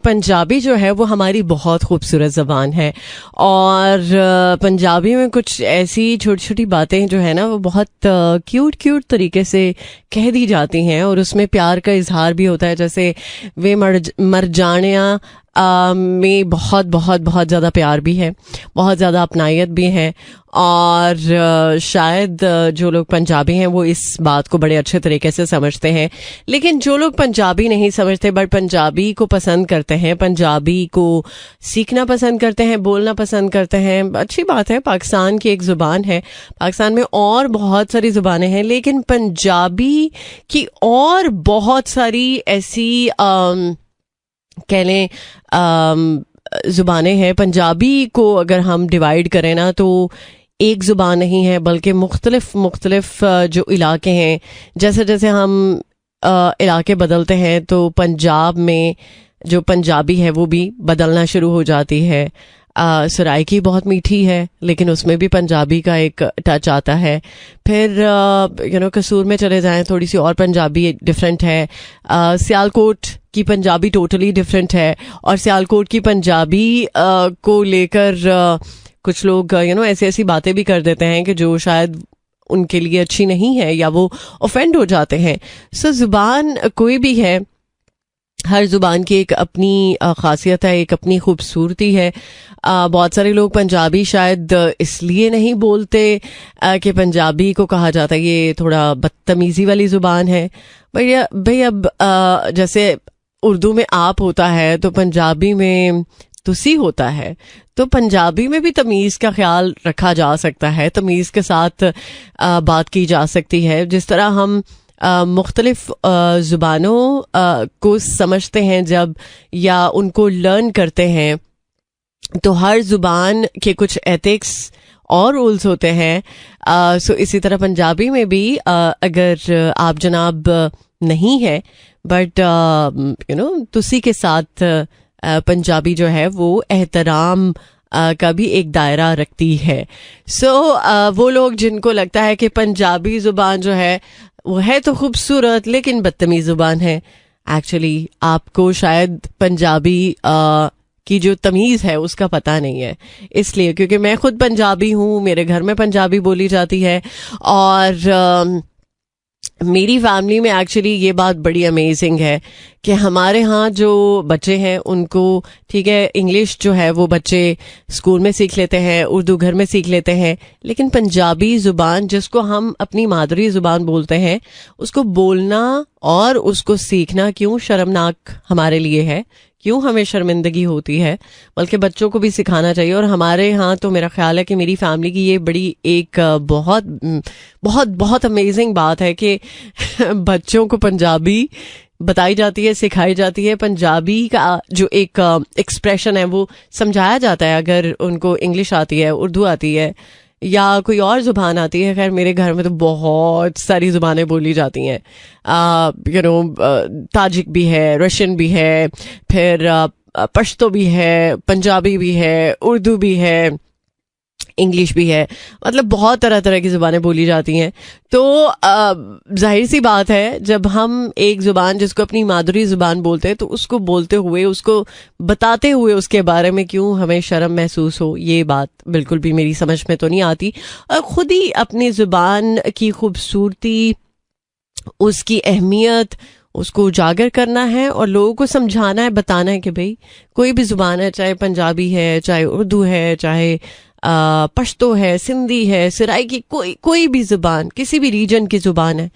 पंजाबी जो है वो हमारी बहुत खूबसूरत ज़बान है और पंजाबी में कुछ ऐसी छोटी छोटी बातें जो है ना वो बहुत क्यूट क्यूट तरीके से कह दी जाती हैं और उसमें प्यार का इजहार भी होता है। जैसे वे मर जानिया में बहुत बहुत बहुत ज़्यादा प्यार भी है, बहुत ज़्यादा अपनायत भी है और शायद जो लोग पंजाबी हैं वो इस बात को बड़े अच्छे तरीके से समझते हैं। लेकिन जो लोग पंजाबी नहीं समझते बट पंजाबी को पसंद करते हैं, पंजाबी को सीखना पसंद करते हैं, बोलना पसंद करते हैं, अच्छी बात है। पाकिस्तान की एक ज़ुबान है, पाकिस्तान में और बहुत सारी ज़ुबानें हैं लेकिन पंजाबी की और बहुत सारी ऐसी कह लें ज़ुबानें हैं। पंजाबी को अगर हम डिवाइड करें ना तो एक ज़ुबान नहीं है बल्कि मुख्तलिफ जो इलाके हैं, जैसे जैसे हम इलाके बदलते हैं तो पंजाब में जो पंजाबी है वो भी बदलना शुरू हो जाती है। सराइकी बहुत मीठी है लेकिन उसमें भी पंजाबी का एक टच आता है। फिर कसूर में चले जाएं, थोड़ी सी और पंजाबी डिफरेंट है। सियालकोट की पंजाबी टोटली डिफरेंट है और सियालकोट की पंजाबी को लेकर कुछ लोग ऐसी ऐसी बातें भी कर देते हैं कि जो शायद उनके लिए अच्छी नहीं है या वो ऑफेंड हो जाते हैं। सो ज़ुबान कोई भी है, हर ज़ुबान की एक अपनी खासियत है, एक अपनी खूबसूरती है। बहुत सारे लोग पंजाबी शायद इसलिए नहीं बोलते कि पंजाबी को कहा जाता है ये थोड़ा बदतमीज़ी वाली ज़ुबान है। भाई अब जैसे उर्दू में आप होता है तो पंजाबी में तुसी होता है, तो पंजाबी में भी तमीज़ का ख्याल रखा जा सकता है, तमीज़ के साथ बात की जा सकती है। जिस तरह हम मुख्तलिफ ज़ुबानों को समझते हैं जब या उनको लर्न करते हैं तो हर ज़ुबान के कुछ एथिक्स और रूल्स होते हैं। सो इसी तरह पंजाबी में भी अगर आप जनाब नहीं है बट तुसी के साथ पंजाबी जो है वो एहतराम का भी एक दायरा रखती है। सो वो लोग जिनको लगता है कि पंजाबी ज़ुबान जो है वो है तो खूबसूरत लेकिन बदतमीज़ ज़ुबान है, एक्चुअली आपको शायद पंजाबी की जो तमीज़ है उसका पता नहीं है। इसलिए क्योंकि मैं खुद पंजाबी हूँ, मेरे घर में पंजाबी बोली जाती है और मेरी फैमिली में एक्चुअली ये बात बड़ी अमेजिंग है कि हमारे यहाँ जो बच्चे हैं उनको ठीक है इंग्लिश जो है वो बच्चे स्कूल में सीख लेते हैं, उर्दू घर में सीख लेते हैं, लेकिन पंजाबी ज़ुबान जिसको हम अपनी मादरी ज़ुबान बोलते हैं उसको बोलना और उसको सीखना क्यों शर्मनाक हमारे लिए है, क्यों हमें शर्मिंदगी होती है, बल्कि बच्चों को भी सिखाना चाहिए। और हमारे यहाँ तो मेरा ख्याल है कि मेरी फैमिली की ये बड़ी एक बहुत बहुत बहुत अमेजिंग बात है कि बच्चों को पंजाबी बताई जाती है, सिखाई जाती है। पंजाबी का जो एक एक्सप्रेशन है वो समझाया जाता है अगर उनको इंग्लिश आती है, उर्दू आती है या कोई और ज़ुबान आती है। खैर मेरे घर में तो बहुत सारी ज़ुबानें बोली जाती हैं, ताजिक भी है, रशियन भी है, फिर पश्तो भी है, पंजाबी भी है, उर्दू भी है, इंग्लिश भी है, मतलब बहुत तरह तरह की ज़ुबानें बोली जाती हैं। तो जाहिर सी बात है जब हम एक ज़ुबान जिसको अपनी मादरी ज़ुबान बोलते हैं तो उसको बोलते हुए, उसको बताते हुए उसके बारे में क्यों हमें शर्म महसूस हो, ये बात बिल्कुल भी मेरी समझ में तो नहीं आती। और ख़ुद ही अपनी ज़ुबान की खूबसूरती, उसकी अहमियत, उसको उजागर करना है और लोगों को समझाना है, बताना है कि भाई कोई भी ज़ुबान है, चाहे पंजाबी है, चाहे उर्दू है, चाहे पश्तो है, सिंधी है, सराइकी, कोई भी ज़ुबान, किसी भी रीजन की ज़ुबान है।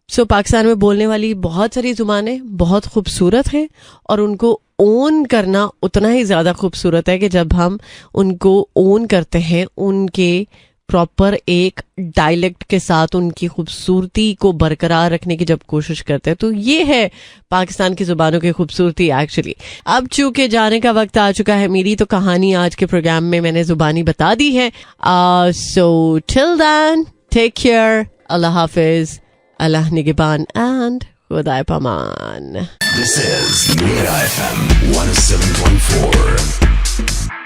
सो पाकिस्तान में बोलने वाली बहुत सारी ज़ुबानें बहुत खूबसूरत हैं और उनको ओन करना उतना ही ज़्यादा खूबसूरत है कि जब हम उनको ओन करते हैं, उनके प्रॉपर एक डायलेक्ट के साथ उनकी खूबसूरती को बरकरार रखने की जब कोशिश करते हैं, तो ये है पाकिस्तान की ज़ुबानों की खूबसूरती एक्चुअली। अब चूंकि जाने का वक्त आ चुका है, मेरी तो कहानी आज के प्रोग्राम में मैंने ज़ुबानी बता दी है। So till then take care, अल्लाह हाफिज, अल्लाह निगहबान एंड खुदा पमान। This is Mira FM 107.4.